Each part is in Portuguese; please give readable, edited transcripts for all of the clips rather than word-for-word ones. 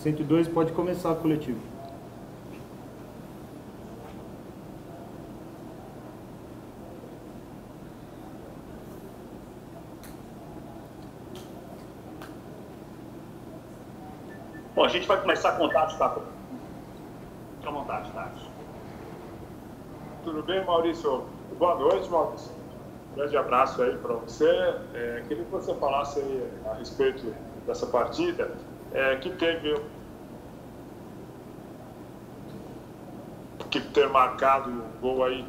102 pode começar a coletiva. Bom, a gente vai começar a contar, tá? Fique à vontade, Tati. Tudo bem, Maurício? Boa noite, Maurício. Um grande abraço aí para você. Queria que você falasse aí a respeito dessa partida, que teve que ter marcado o gol aí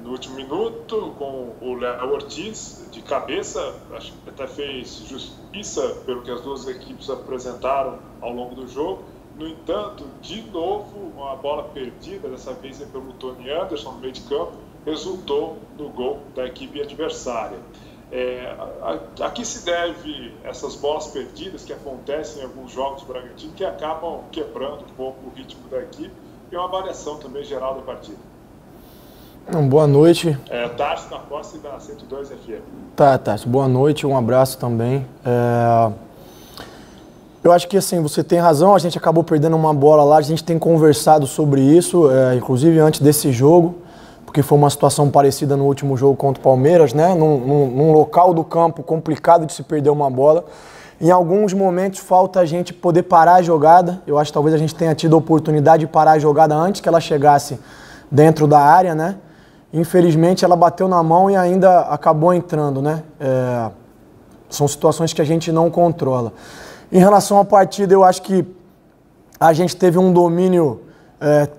no último minuto com o Léo Ortiz de cabeça. Acho que até fez justiça pelo que as duas equipes apresentaram ao longo do jogo. No entanto, de novo, uma bola perdida, dessa vez pelo Tony Anderson no meio de campo, resultou no gol da equipe adversária. A que se deve essas bolas perdidas que acontecem em alguns jogos do Bragantino, que acabam quebrando um pouco o ritmo da equipe, e uma avaliação também geral da partida? Boa noite. Tarso da Costa e da 102 FM. Tá, Tarso, boa noite, um abraço também. Eu acho que assim, você tem razão, a gente acabou perdendo uma bola lá, a gente tem conversado sobre isso, inclusive antes desse jogo, porque foi uma situação parecida no último jogo contra o Palmeiras, né? Num local do campo complicado de se perder uma bola. Em alguns momentos falta a gente poder parar a jogada, eu acho que talvez a gente tenha tido a oportunidade de parar a jogada antes que ela chegasse dentro da área, né? Infelizmente ela bateu na mão e ainda acabou entrando, né? São situações que a gente não controla. Em relação à partida, eu acho que a gente teve um domínio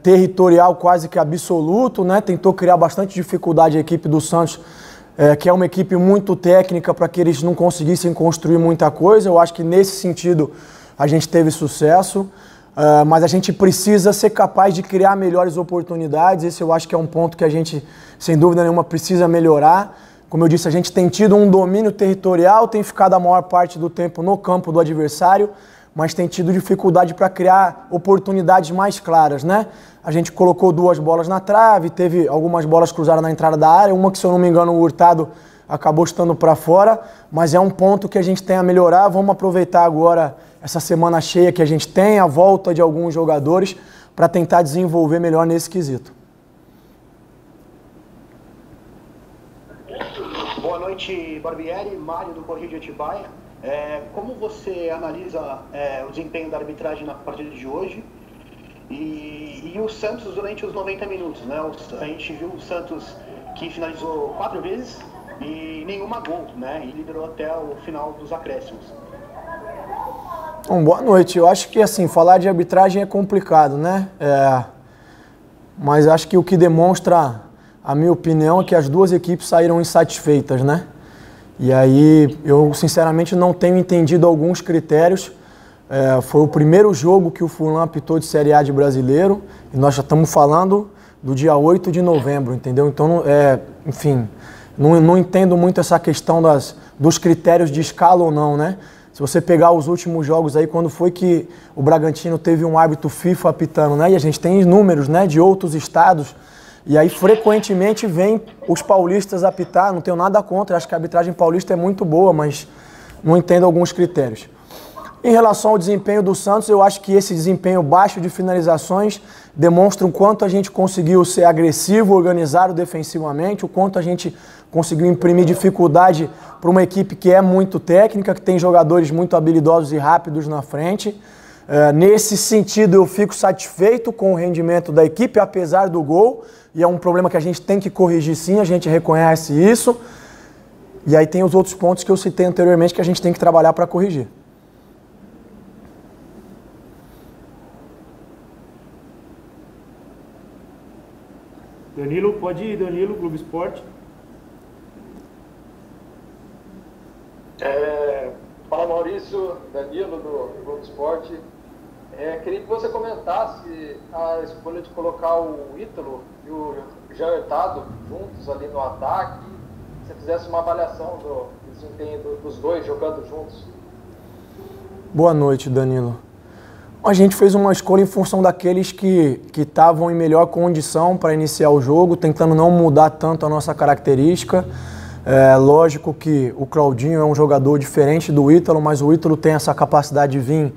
territorial quase que absoluto, né? Tentou criar bastante dificuldade a equipe do Santos, que é uma equipe muito técnica, para que eles não conseguissem construir muita coisa. Eu acho que nesse sentido a gente teve sucesso, mas a gente precisa ser capaz de criar melhores oportunidades. Esse eu acho que é um ponto que a gente, sem dúvida nenhuma, precisa melhorar. Como eu disse, a gente tem tido um domínio territorial, tem ficado a maior parte do tempo no campo do adversário, mas tem tido dificuldade para criar oportunidades mais claras, né? A gente colocou 2 bolas na trave, teve algumas bolas cruzadas na entrada da área, uma que, se eu não me engano, o Hurtado acabou estando para fora, mas é um ponto que a gente tem a melhorar. Vamos aproveitar agora essa semana cheia que a gente tem, a volta de alguns jogadores, para tentar desenvolver melhor nesse quesito. Boa noite, Barbieri, Mário do Correio de Atibaia. Como você analisa o desempenho da arbitragem na partida de hoje e o Santos durante os 90 minutos, né? A gente viu o Santos que finalizou 4 vezes e nenhuma gol, né? E liderou até o final dos acréscimos. Bom, boa noite. Eu acho que assim, falar de arbitragem é complicado, né? Mas acho que o que demonstra, a minha opinião, é que as duas equipes saíram insatisfeitas, né? E aí eu sinceramente não tenho entendido alguns critérios. Foi o primeiro jogo que o Furlan apitou de Série A de brasileiro e nós já estamos falando do dia 8 de novembro, entendeu? Então, enfim, não entendo muito essa questão dos critérios de escala ou não, né? Se você pegar os últimos jogos aí, quando foi que o Bragantino teve um árbitro FIFA apitando, né? E a gente tem números, né, de outros estados. E aí, frequentemente, vem os paulistas apitar. Não tenho nada contra, acho que a arbitragem paulista é muito boa, mas não entendo alguns critérios. Em relação ao desempenho do Santos, eu acho que esse desempenho baixo de finalizações demonstra o quanto a gente conseguiu ser agressivo, organizado defensivamente, o quanto a gente conseguiu imprimir dificuldade para uma equipe que é muito técnica, que tem jogadores muito habilidosos e rápidos na frente. Nesse sentido, eu fico satisfeito com o rendimento da equipe, apesar do gol, e é um problema que a gente tem que corrigir sim, a gente reconhece isso. E aí tem os outros pontos que eu citei anteriormente que a gente tem que trabalhar para corrigir. Danilo, pode ir, Danilo, Globo Esporte. Fala, Maurício, Danilo do Globo Esporte. Queria que você comentasse a escolha de colocar o Ítalo e o Jean Hurtado juntos ali no ataque. Se você fizesse uma avaliação do desempenho dos dois jogando juntos. Boa noite, Danilo. A gente fez uma escolha em função daqueles que estavam em melhor condição para iniciar o jogo, tentando não mudar tanto a nossa característica. Lógico que o Claudinho é um jogador diferente do Ítalo, mas o Ítalo tem essa capacidade de vir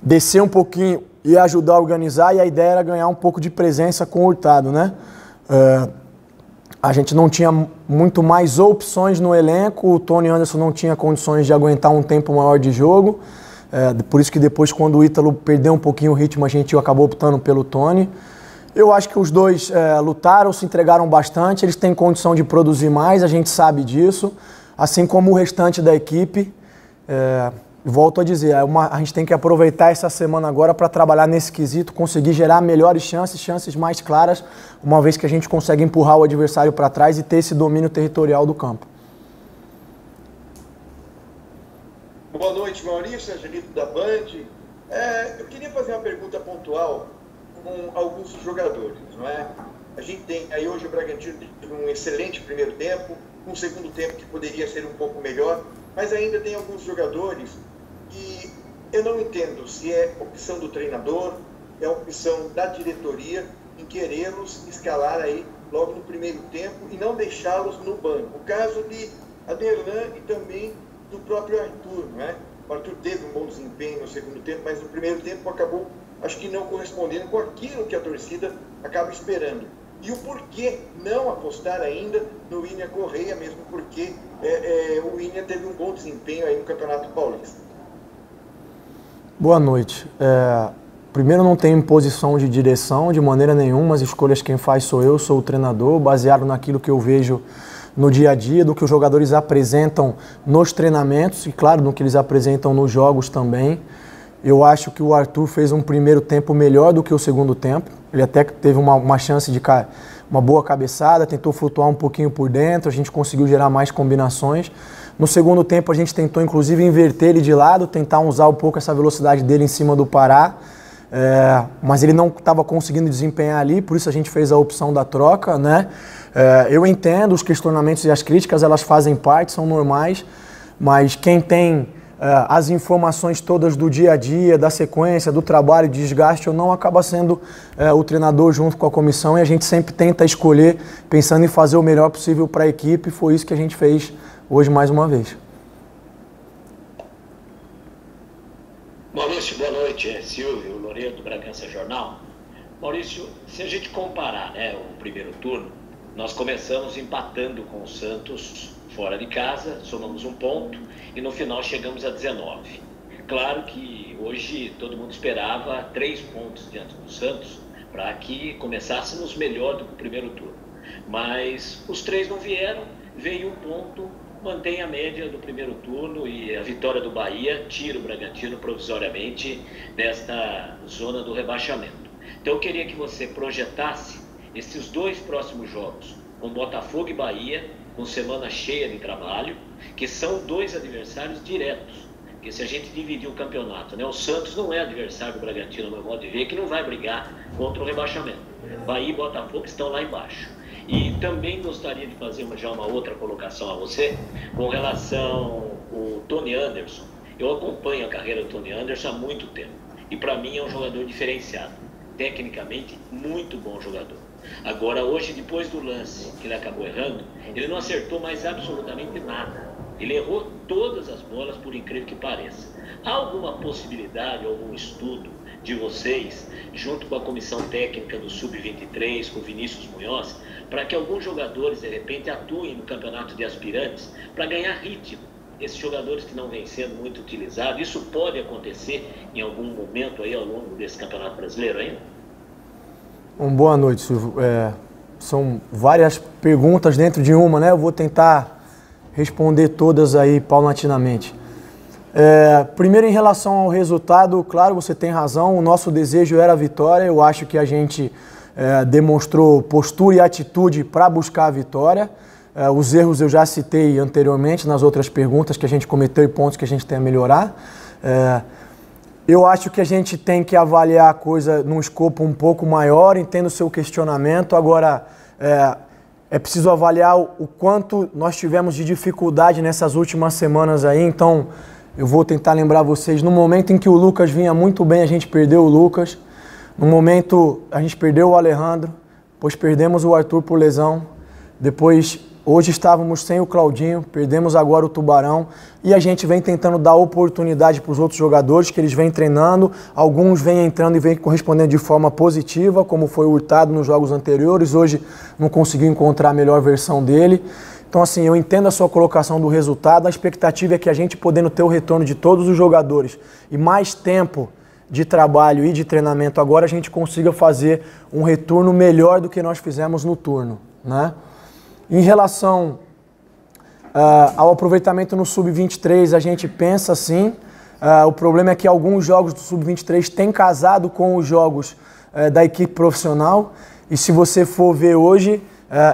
descer um pouquinho e ajudar a organizar, e a ideia era ganhar um pouco de presença com o Hurtado, né? A gente não tinha muito mais opções no elenco, o Tony Anderson não tinha condições de aguentar um tempo maior de jogo, por isso que depois, quando o Ítalo perdeu um pouquinho o ritmo, a gente acabou optando pelo Tony. Eu acho que os dois lutaram, se entregaram bastante, eles têm condição de produzir mais, a gente sabe disso, assim como o restante da equipe. Volto a dizer, a gente tem que aproveitar essa semana agora para trabalhar nesse quesito, conseguir gerar melhores chances mais claras, uma vez que a gente consegue empurrar o adversário para trás e ter esse domínio territorial do campo. Boa noite, Maurício, Angelito da Band. Eu queria fazer uma pergunta pontual com alguns jogadores, não é? A gente tem aí hoje o Bragantino teve um excelente primeiro tempo, um segundo tempo que poderia ser um pouco melhor, mas ainda tem alguns jogadores que eu não entendo se é opção do treinador, é opção da diretoria em querê-los escalar aí logo no primeiro tempo e não deixá-los no banco. O caso de Aderlan e também do próprio Arthur, não é? O Arthur teve um bom desempenho no segundo tempo, mas no primeiro tempo acabou, acho que não correspondendo com aquilo que a torcida acaba esperando. E o porquê não apostar ainda no William Correia, mesmo porque o William teve um bom desempenho aí no Campeonato Paulista. Boa noite. Primeiro, não tem imposição de direção de maneira nenhuma, as escolhas quem faz sou eu, sou o treinador, baseado naquilo que eu vejo no dia a dia, do que os jogadores apresentam nos treinamentos e, claro, no que eles apresentam nos jogos também. Eu acho que o Arthur fez um primeiro tempo melhor do que o segundo tempo. Ele até teve uma chance de uma boa cabeçada, tentou flutuar um pouquinho por dentro, a gente conseguiu gerar mais combinações. No segundo tempo a gente tentou inclusive inverter ele de lado, tentar usar um pouco essa velocidade dele em cima do Pará, mas ele não estava conseguindo desempenhar ali, por isso a gente fez a opção da troca, né? Eu entendo os questionamentos e as críticas, elas fazem parte, são normais, mas quem tem as informações todas do dia a dia, da sequência, do trabalho, de desgaste ou não, acaba sendo o treinador junto com a comissão, e a gente sempre tenta escolher pensando em fazer o melhor possível para a equipe, e foi isso que a gente fez hoje mais uma vez. Maurício, boa noite. Silvio Loureiro do Bragança Jornal. Maurício, se a gente comparar, né, o primeiro turno, nós começamos empatando com o Santos fora de casa, somamos um ponto e no final chegamos a 19. Claro que hoje todo mundo esperava 3 pontos diante do Santos para que começássemos melhor do que o primeiro turno. Mas os 3 não vieram, veio um ponto, mantém a média do primeiro turno e a vitória do Bahia tira o Bragantino provisoriamente desta zona do rebaixamento. Então eu queria que você projetasse esses 2 próximos jogos, com Botafogo e Bahia, com semana cheia de trabalho, que são 2 adversários diretos. Porque se a gente dividir o campeonato, né, o Santos não é adversário do Bragantino, no meu modo de ver, que não vai brigar contra o rebaixamento. Bahia e Botafogo estão lá embaixo. E também gostaria de fazer já uma outra colocação a você, com relação ao Tony Anderson. Eu acompanho a carreira do Tony Anderson há muito tempo. E para mim é um jogador diferenciado. Tecnicamente, muito bom jogador. Agora, hoje, depois do lance que ele acabou errando, ele não acertou mais absolutamente nada. Ele errou todas as bolas, por incrível que pareça. Há alguma possibilidade, algum estudo de vocês, junto com a comissão técnica do Sub-23, com o Vinícius Munhoz, para que alguns jogadores, de repente, atuem no campeonato de aspirantes para ganhar ritmo? Esses jogadores que não vêm sendo muito utilizados, isso pode acontecer em algum momento aí ao longo desse campeonato brasileiro ainda? Boa noite, Silvio. São várias perguntas dentro de uma, né? Eu vou tentar responder todas aí paulatinamente. Primeiro, em relação ao resultado, claro, você tem razão, o nosso desejo era a vitória. Eu acho que a gente demonstrou postura e atitude para buscar a vitória. Os erros eu já citei anteriormente nas outras perguntas que a gente cometeu e pontos que a gente tem a melhorar. Eu acho que a gente tem que avaliar a coisa num escopo um pouco maior, entendo o seu questionamento. Agora, é preciso avaliar o quanto nós tivemos de dificuldade nessas últimas semanas aí. Então, eu vou tentar lembrar vocês, no momento em que o Lucas vinha muito bem, a gente perdeu o Lucas. No momento, a gente perdeu o Alejandro, depois perdemos o Arthur por lesão. Depois, Hoje estávamos sem o Claudinho, perdemos agora o Tubarão e a gente vem tentando dar oportunidade para os outros jogadores que eles vêm treinando. Alguns vêm entrando e vêm correspondendo de forma positiva, como foi o Hurtado nos jogos anteriores. Hoje não conseguiu encontrar a melhor versão dele. Então, assim, eu entendo a sua colocação do resultado. A expectativa é que a gente, podendo ter o retorno de todos os jogadores e mais tempo de trabalho e de treinamento agora, a gente consiga fazer um retorno melhor do que nós fizemos no turno, né? Em relação ao aproveitamento no Sub-23, a gente pensa assim. O problema é que alguns jogos do Sub-23 têm casado com os jogos da equipe profissional. E se você for ver hoje,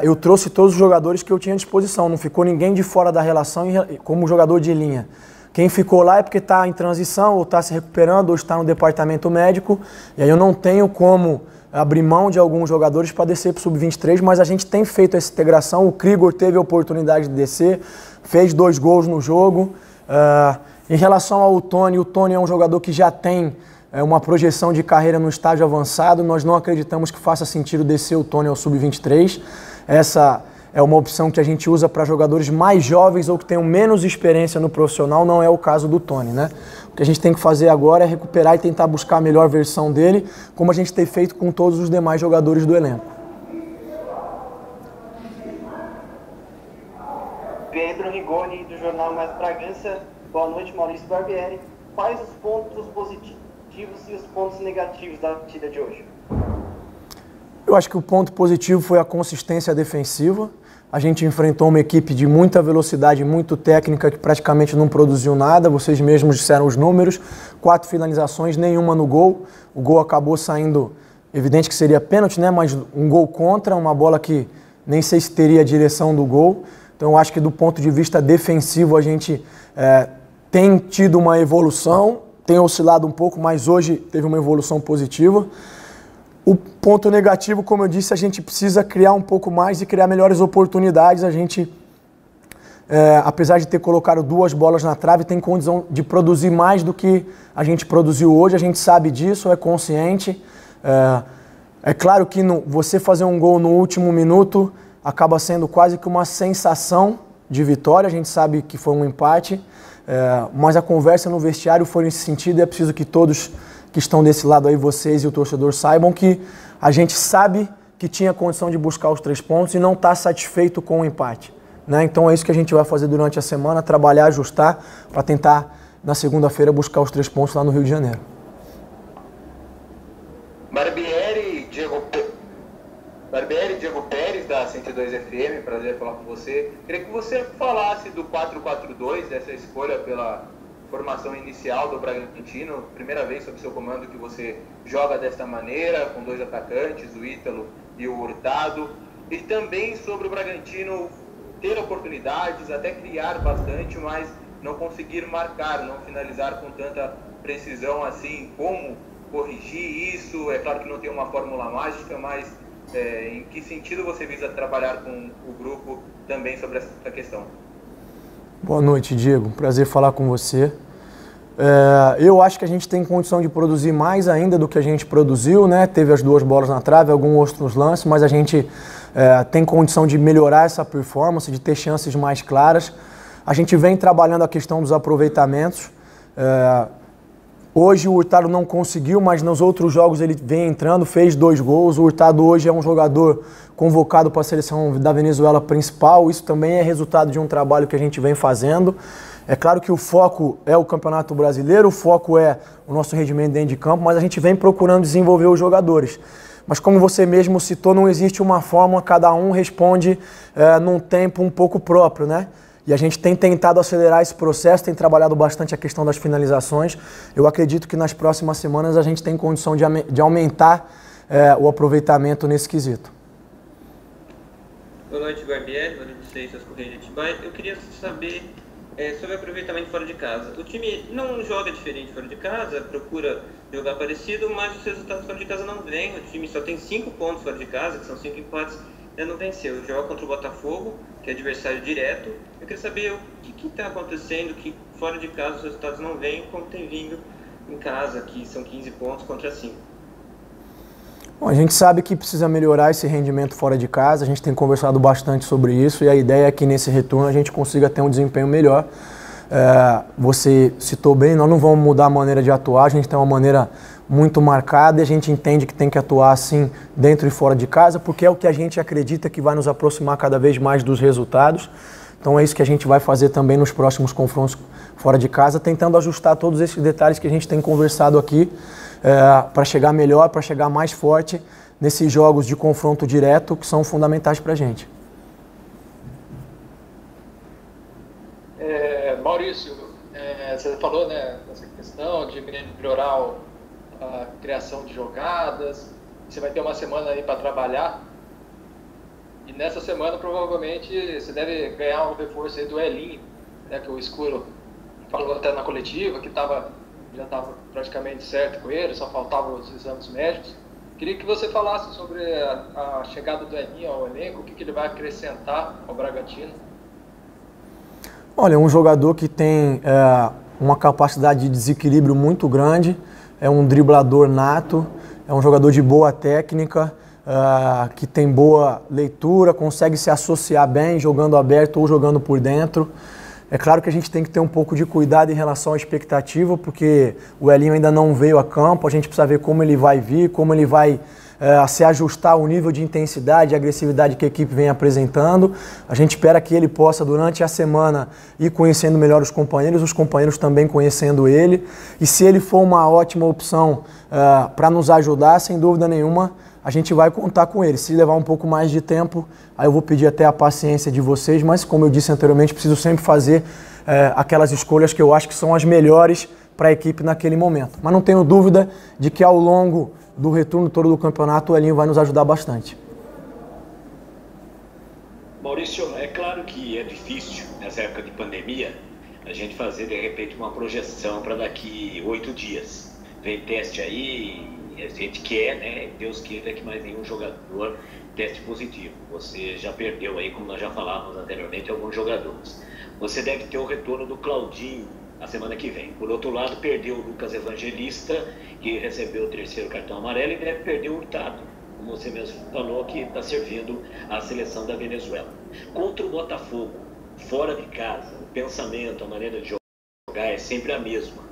eu trouxe todos os jogadores que eu tinha à disposição. Não ficou ninguém de fora da relação como jogador de linha. Quem ficou lá é porque está em transição, ou está se recuperando, ou está no departamento médico. E aí eu não tenho como abrir mão de alguns jogadores para descer para o Sub-23, mas a gente tem feito essa integração. O Krigor teve a oportunidade de descer, fez 2 gols no jogo. Em relação ao Tony, o Tony é um jogador que já tem uma projeção de carreira no estágio avançado. Nós não acreditamos que faça sentido descer o Tony ao Sub-23. Essa é uma opção que a gente usa para jogadores mais jovens ou que tenham menos experiência no profissional, não é o caso do Tony, né? O que a gente tem que fazer agora é recuperar e tentar buscar a melhor versão dele, como a gente tem feito com todos os demais jogadores do elenco. Pedro Rigoni, do Jornal Mais Bragança. Boa noite, Maurício Barbieri. Quais os pontos positivos e os pontos negativos da partida de hoje? Eu acho que o ponto positivo foi a consistência defensiva. A gente enfrentou uma equipe de muita velocidade, muito técnica, que praticamente não produziu nada. Vocês mesmos disseram os números. 4 finalizações, nenhuma no gol. O gol acabou saindo, evidente que seria pênalti, né? Mas um gol contra, uma bola que nem sei se teria a direção do gol. Então eu acho que do ponto de vista defensivo a gente tem tido uma evolução, tem oscilado um pouco, mas hoje teve uma evolução positiva. O ponto negativo, como eu disse, a gente precisa criar um pouco mais e criar melhores oportunidades. A gente, apesar de ter colocado 2 bolas na trave, tem condição de produzir mais do que a gente produziu hoje. A gente sabe disso, é consciente. É claro que você fazer um gol no último minuto acaba sendo quase que uma sensação de vitória. A gente sabe que foi um empate, mas a conversa no vestiário foi nesse sentido e é preciso que todos que estão desse lado aí, vocês e o torcedor, saibam que a gente sabe que tinha condição de buscar os 3 pontos e não está satisfeito com o empate, né? Então é isso que a gente vai fazer durante a semana, trabalhar, ajustar, para tentar, na segunda-feira, buscar os 3 pontos lá no Rio de Janeiro. Barbieri, Diego Pérez, da 102 FM, prazer falar com você. Queria que você falasse do 4-4-2, dessa escolha pela formação inicial do Bragantino, primeira vez sob seu comando que você joga desta maneira, com 2 atacantes, o Ítalo e o Hurtado, e também sobre o Bragantino ter oportunidades, até criar bastante, mas não conseguir marcar, não finalizar com tanta precisão assim. Como corrigir isso? É claro que não tem uma fórmula mágica, mas em que sentido você visa trabalhar com o grupo também sobre essa questão? Boa noite, Diego. Prazer falar com você. Eu acho que a gente tem condição de produzir mais ainda do que a gente produziu, né? Teve as 2 bolas na trave, alguns outros lances, mas a gente tem condição de melhorar essa performance, de ter chances mais claras. A gente vem trabalhando a questão dos aproveitamentos. Hoje o Hurtado não conseguiu, mas nos outros jogos ele vem entrando, fez 2 gols. O Hurtado hoje é um jogador convocado para a seleção da Venezuela principal. Isso também é resultado de um trabalho que a gente vem fazendo. É claro que o foco é o Campeonato Brasileiro, o foco é o nosso rendimento dentro de campo, mas a gente vem procurando desenvolver os jogadores. Mas como você mesmo citou, não existe uma fórmula, cada um responde num tempo um pouco próprio, né? E a gente tem tentado acelerar esse processo, tem trabalhado bastante a questão das finalizações. Eu acredito que nas próximas semanas a gente tem condição de aumentar o aproveitamento nesse quesito. Boa noite, Barbieri. Boa noite, Seixas, Correia de Atibaia. Eu queria saber sobre aproveitamento fora de casa. O time não joga diferente fora de casa, procura jogar parecido, mas os resultados fora de casa não vêm. O time só tem 5 pontos fora de casa, que são 5 empates, ainda não venceu. Joga contra o Botafogo, que é adversário direto. Eu queria saber o que está acontecendo, que fora de casa os resultados não vêm, como tem vindo em casa, que são 15 pontos contra 5. Bom, a gente sabe que precisa melhorar esse rendimento fora de casa, a gente tem conversado bastante sobre isso e a ideia é que nesse retorno a gente consiga ter um desempenho melhor. Você citou bem, nós não vamos mudar a maneira de atuar, a gente tem uma maneira muito marcada e a gente entende que tem que atuar assim dentro e fora de casa, porque é o que a gente acredita que vai nos aproximar cada vez mais dos resultados. Então é isso que a gente vai fazer também nos próximos confrontos fora de casa, tentando ajustar todos esses detalhes que a gente tem conversado aqui para chegar melhor, para chegar mais forte nesses jogos de confronto direto que são fundamentais para a gente. Maurício, você falou, né, dessa questão de melhorar a criação de jogadas, você vai ter uma semana aí para trabalhar e nessa semana provavelmente você deve ganhar um reforço aí do Elinho, né, que o Escuro falou até na coletiva que já estava praticamente certo com ele, só faltavam os exames médicos. Queria que você falasse sobre a chegada do Elinho ao elenco, o que ele vai acrescentar ao Bragantino. Olha, é um jogador que tem uma capacidade de desequilíbrio muito grande, é um driblador nato, é um jogador de boa técnica, que tem boa leitura, consegue se associar bem jogando aberto ou jogando por dentro. É claro que a gente tem que ter um pouco de cuidado em relação à expectativa, porque o Elinho ainda não veio a campo, a gente precisa ver como ele vai vir, como ele vai se ajustar ao nível de intensidade e agressividade que a equipe vem apresentando. A gente espera que ele possa, durante a semana, ir conhecendo melhor os companheiros também conhecendo ele. E se ele for uma ótima opção para nos ajudar, sem dúvida nenhuma, a gente vai contar com ele. Se levar um pouco mais de tempo, aí eu vou pedir até a paciência de vocês, mas como eu disse anteriormente, preciso sempre fazer aquelas escolhas que eu acho que são as melhores para a equipe naquele momento. Mas não tenho dúvida de que ao longo do retorno todo do campeonato, o Elinho vai nos ajudar bastante. Maurício, é claro que é difícil, nessa época de pandemia, a gente fazer, de repente, uma projeção para daqui 8 dias. Vem teste aí, a gente quer, né? Deus queira que mais nenhum jogador teste positivo. Você já perdeu aí, como nós já falávamos anteriormente, alguns jogadores. Você deve ter o retorno do Claudinho a semana que vem. Por outro lado, perdeu o Lucas Evangelista, que recebeu o 3º cartão amarelo, e deve perder o Hurtado, como você mesmo falou, que está servindo a seleção da Venezuela. Contra o Botafogo, fora de casa, o pensamento, a maneira de jogar é sempre a mesma.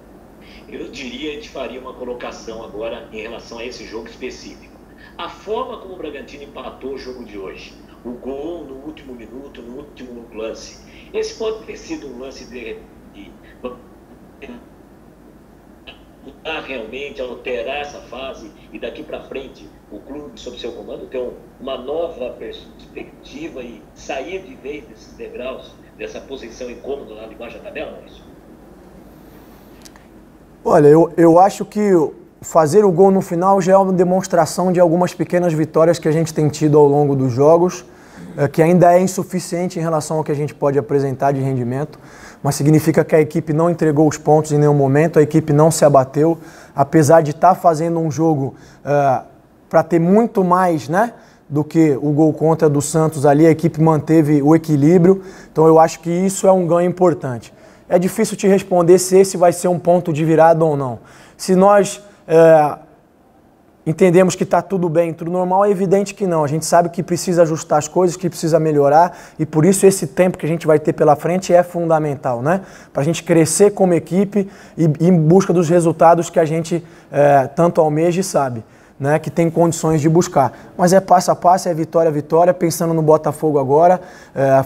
Eu diria que a gente faria uma colocação agora em relação a esse jogo específico. A forma como o Bragantino empatou o jogo de hoje, o gol no último minuto, no último lance, esse pode ter sido um lance de realmente alterar essa fase e daqui para frente o clube sob seu comando ter uma nova perspectiva e sair de vez desses degraus, dessa posição incômoda lá debaixo da tabela, Maurício? Olha, eu acho que fazer o gol no final já é uma demonstração de algumas pequenas vitórias que a gente tem tido ao longo dos jogos, que ainda é insuficiente em relação ao que a gente pode apresentar de rendimento, mas significa que a equipe não entregou os pontos em nenhum momento, a equipe não se abateu, apesar de estar fazendo um jogo para ter muito mais, né, do que o gol contra do Santos ali, a equipe manteve o equilíbrio, então eu acho que isso é um ganho importante. É difícil te responder se esse vai ser um ponto de virada ou não. Se nós entendemos que está tudo bem, tudo normal, é evidente que não. A gente sabe que precisa ajustar as coisas, que precisa melhorar e por isso esse tempo que a gente vai ter pela frente é fundamental, né? Para a gente crescer como equipe e ir em busca dos resultados que a gente tanto almeja e sabe, né, que tem condições de buscar. Mas é passo a passo, é vitória a vitória, pensando no Botafogo agora,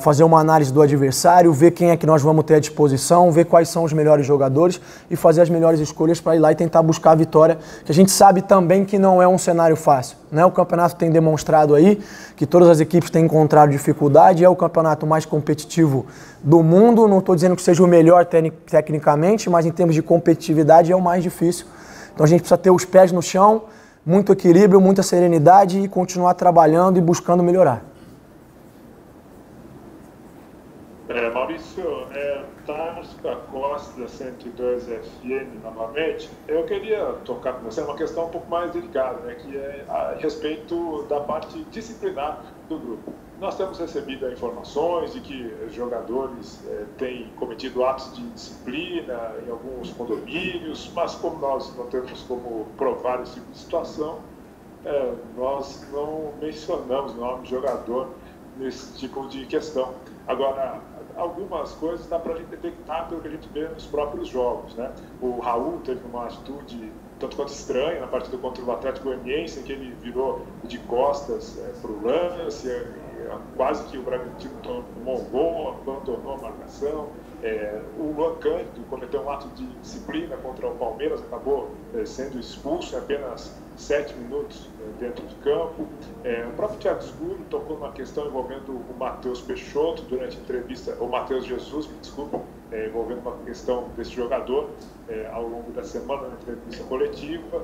fazer uma análise do adversário, ver quem é que nós vamos ter à disposição, ver quais são os melhores jogadores e fazer as melhores escolhas para ir lá e tentar buscar a vitória, que a gente sabe também que não é um cenário fácil, né? O campeonato tem demonstrado aí que todas as equipes têm encontrado dificuldade, é o campeonato mais competitivo do mundo, não estou dizendo que seja o melhor tecnicamente, mas em termos de competitividade é o mais difícil. Então a gente precisa ter os pés no chão, muito equilíbrio, muita serenidade e continuar trabalhando e buscando melhorar. Maurício, Tarso Costa, 102 FM novamente. Eu queria tocar com você uma questão um pouco mais delicada, né, que é a respeito da parte disciplinar do grupo. Nós temos recebido informações de que jogadores têm cometido atos de indisciplina em alguns condomínios, mas como nós não temos como provar esse tipo de situação, Nós não mencionamos o nome de jogador nesse tipo de questão. Agora, algumas coisas dá para a gente detectar pelo que a gente vê nos próprios jogos, né? O Raul teve uma atitude tanto quanto estranha na partida contra o Atlético Goianiense, em que ele virou de costas para o lance, quase que o Bragantino tomou um gol, abandonou a marcação. O Luan Cândido cometeu um ato de disciplina contra o Palmeiras, acabou sendo expulso em apenas 7 minutos dentro de campo. O próprio Thiago Escuro tocou numa questão envolvendo o Matheus Peixoto durante a entrevista, o Matheus Jesus, me desculpa, envolvendo uma questão desse jogador ao longo da semana na entrevista coletiva,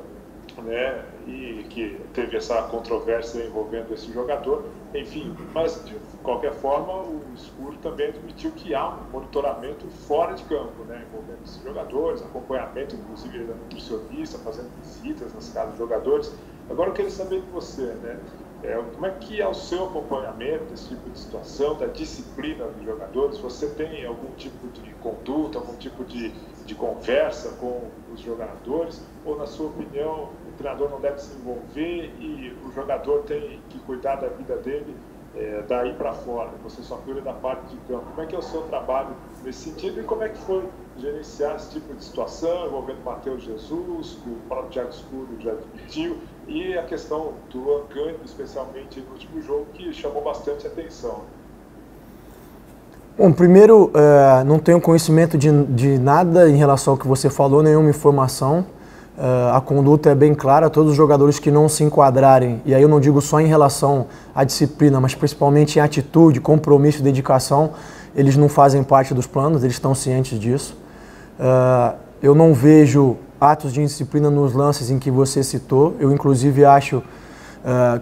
né, e que teve essa controvérsia envolvendo esse jogador. Enfim, mas de qualquer forma o Escuro também admitiu que há um monitoramento fora de campo, né, envolvendo esses jogadores, acompanhamento inclusive da nutricionista, fazendo visitas nas casas dos jogadores. Agora eu queria saber de você, né, como é que é o seu acompanhamento desse tipo de situação, da disciplina dos jogadores? Você tem algum tipo de conduta, algum tipo de conversa com os jogadores? Ou, na sua opinião, o treinador não deve se envolver e o jogador tem que cuidar da vida dele daí para fora? Você só cuida da parte de campo. Como é que é o seu trabalho nesse sentido e como é que foi gerenciar esse tipo de situação envolvendo o Matheus Jesus, que o próprio Thiago Escuro já admitiu, e a questão do Luan Cândido, especialmente no último jogo, que chamou bastante atenção? Bom, primeiro, não tenho conhecimento de nada em relação ao que você falou, nenhuma informação. A conduta é bem clara, todos os jogadores que não se enquadrarem, e aí eu não digo só em relação à disciplina, mas principalmente em atitude, compromisso e dedicação, eles não fazem parte dos planos, eles estão cientes disso. Eu não vejo atos de indisciplina nos lances em que você citou. Eu, inclusive, acho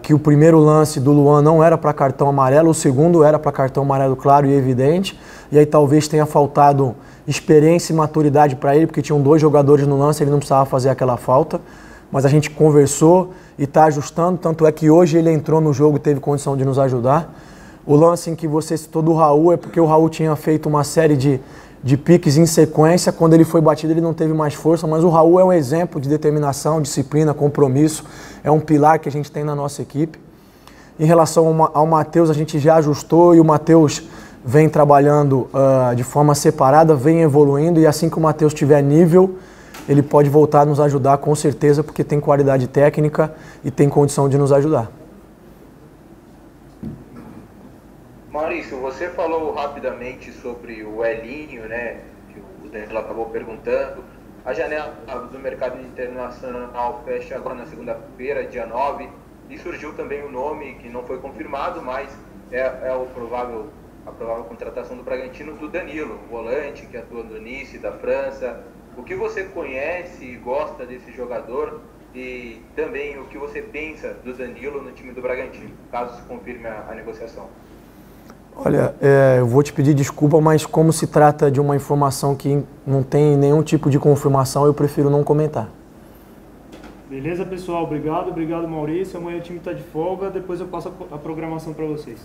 que o primeiro lance do Luan não era para cartão amarelo, o segundo era para cartão amarelo claro e evidente, e aí talvez tenha faltado experiência e maturidade para ele, porque tinham 2 jogadores no lance, ele não precisava fazer aquela falta, mas a gente conversou e está ajustando, tanto é que hoje ele entrou no jogo e teve condição de nos ajudar. O lance em que você citou do Raul é porque o Raul tinha feito uma série de piques em sequência. Quando ele foi batido, ele não teve mais força, mas o Raul é um exemplo de determinação, disciplina, compromisso, é um pilar que a gente tem na nossa equipe. Em relação ao Matheus, a gente já ajustou e o Matheus vem trabalhando de forma separada, vem evoluindo, e assim que o Matheus tiver nível, ele pode voltar a nos ajudar com certeza, porque tem qualidade técnica e tem condição de nos ajudar. Maurício, você falou rapidamente sobre o Elinho, né, que o Danilo acabou perguntando. A janela do mercado internacional fecha agora na segunda-feira, dia 9, e surgiu também o nome, que não foi confirmado, mas é a provável contratação do Bragantino do Danilo, volante que atua no Nice, da França. O que você conhece e gosta desse jogador e também o que você pensa do Danilo no time do Bragantino, caso se confirme a negociação? Olha, eu vou te pedir desculpa, mas como se trata de uma informação que não tem nenhum tipo de confirmação, eu prefiro não comentar. Beleza, pessoal? Obrigado Maurício. Amanhã o time está de folga, depois eu passo a programação para vocês.